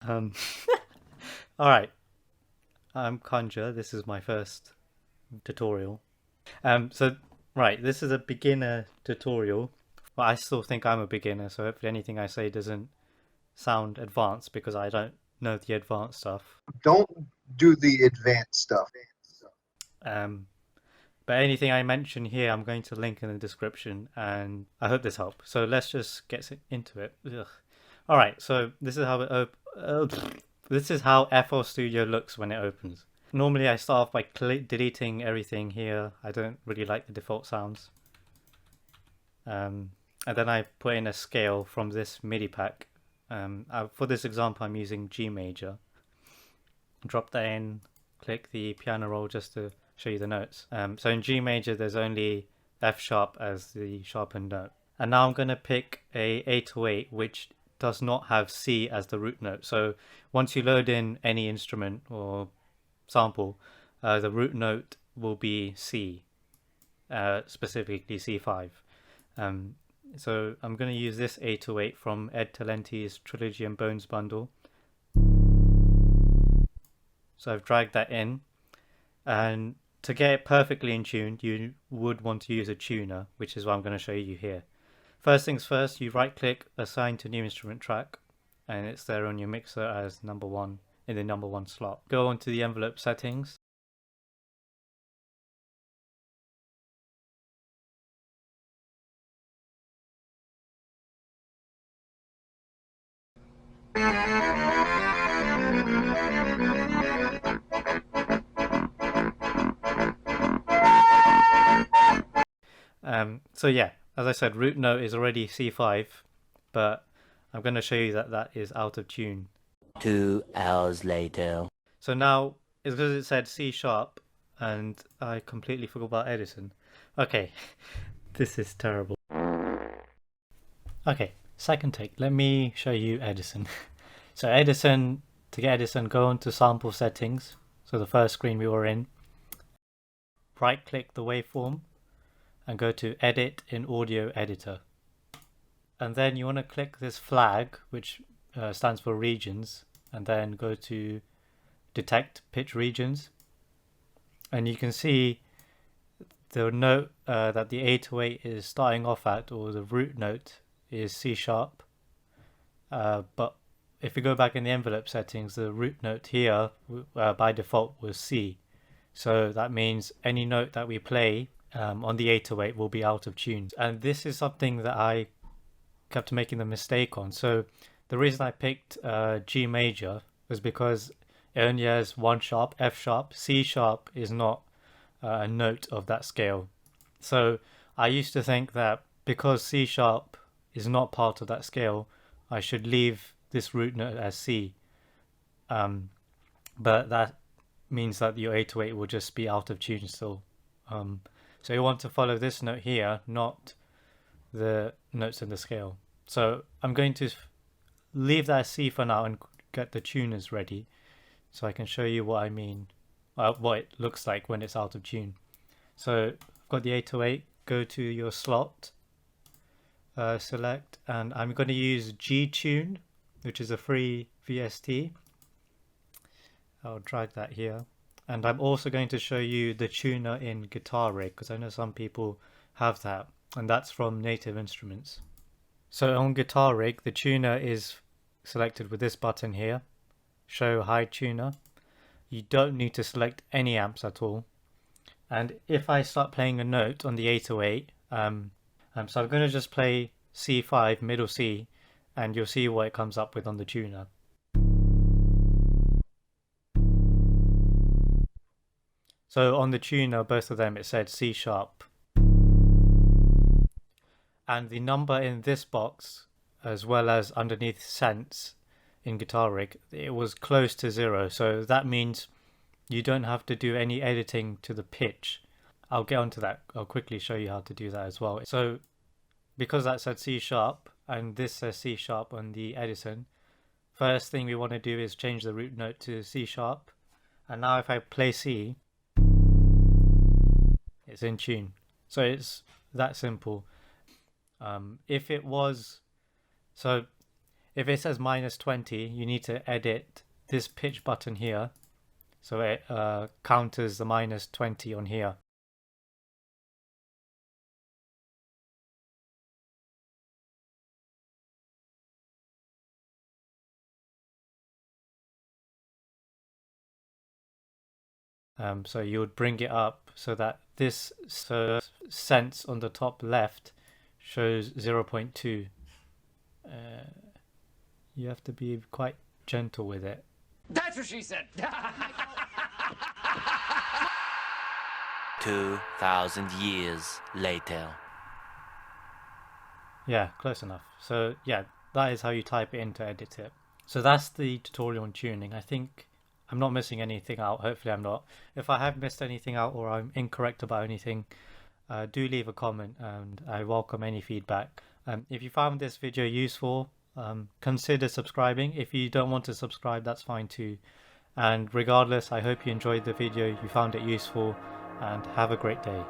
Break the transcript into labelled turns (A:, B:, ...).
A: Um, all right, I'm Conjure. This is my first tutorial. So right, this is a beginner tutorial, but I still think I'm a beginner. So if anything I say doesn't sound advanced because I don't know the advanced stuff.
B: Don't do the advanced stuff.
A: Um, but anything I mention here, I'm going to link in the description, and I hope this helps. So let's just get into it. Ugh. All right, so this is how this is how FL Studio looks when it opens. Normally I start off by deleting everything here. I don't really like the default sounds. And then I put in a scale from this MIDI pack. For this example I'm using G major. Drop that in, click the piano roll just to show you the notes. So in G major there's only F sharp as the sharpened note. And now I'm going to pick a 808 which does not have C as the root note. So once you load in any instrument or sample, the root note will be C, specifically C5. So I'm going to use this 808 from Ed Talenti's Trilogy and Bones bundle. So I've dragged that in, and to get it perfectly in tune you would want to use a tuner, which is what I'm going to show you here. First things first, you right click, assign to new instrument track, and it's there on your mixer as number 1 in the number 1 slot. Go on to the envelope settings. So yeah, as I said, root note is already C5, but I'm going to show you that that is out of tune.
C: 2 hours later.
A: So now, it's because it said C sharp, and I completely forgot about Edison. Okay, this is terrible. Okay, second take. Let me show you Edison. So Edison, to get Edison, go into sample settings. So the first screen we were in. Right click the waveform and go to edit in audio editor. And then you want to click this flag, which stands for regions, and then go to detect pitch regions. And you can see the note that the 808 is starting off at, or the root note, is C sharp. But if you go back in the envelope settings, the root note here by default was C. So that means any note that we play on the 808 will be out of tune. And this is something that I kept making the mistake on. So the reason I picked G major was because it only has 1 sharp, F sharp. C sharp is not a note of that scale. So I used to think that because C sharp is not part of that scale, I should leave this root note as C. But that means that your 808 will just be out of tune still. So you want to follow this note here, not the notes in the scale. So I'm going to leave that as C for now and get the tuners ready so I can show you what I mean, what it looks like when it's out of tune. So I've got the 808, go to your slot, select, and I'm going to use GTune, which is a free VST. I'll drag that here. And I'm also going to show you the tuner in Guitar Rig, because I know some people have that, and that's from Native Instruments. So on Guitar Rig, the tuner is selected with this button here, show hide tuner. You don't need to select any amps at all. And if I start playing a note on the 808, so I'm going to just play C5, middle C, and you'll see what it comes up with on the tuner. So on the tuner, both of them, it said C sharp. And the number in this box, as well as underneath cents in Guitar Rig, it was close to 0. So that means you don't have to do any editing to the pitch. I'll get onto that. I'll quickly show you how to do that as well. So because that said C sharp, and this says C sharp on the Edison, first thing we want to do is change the root note to C sharp. And now if I play C, it's in tune. So it's if it was if it says -20, you need to edit this pitch button here, so it counters the -20 on here. So you would bring it up so that this sense on the top left shows 0.2. You have to be quite gentle with it.
D: That's what she said.
C: 2,000 years later.
A: Yeah, close enough. So yeah, that is how you type it in to edit it. So that's the tutorial on tuning. I think I'm not missing anything out. Hopefully I'm not. If I have missed anything out or I'm incorrect about anything, do leave a comment, and I welcome any feedback. If you found this video useful, consider subscribing. If you don't want to subscribe, that's fine too. And regardless, I hope you enjoyed the video, you found it useful, and have a great day.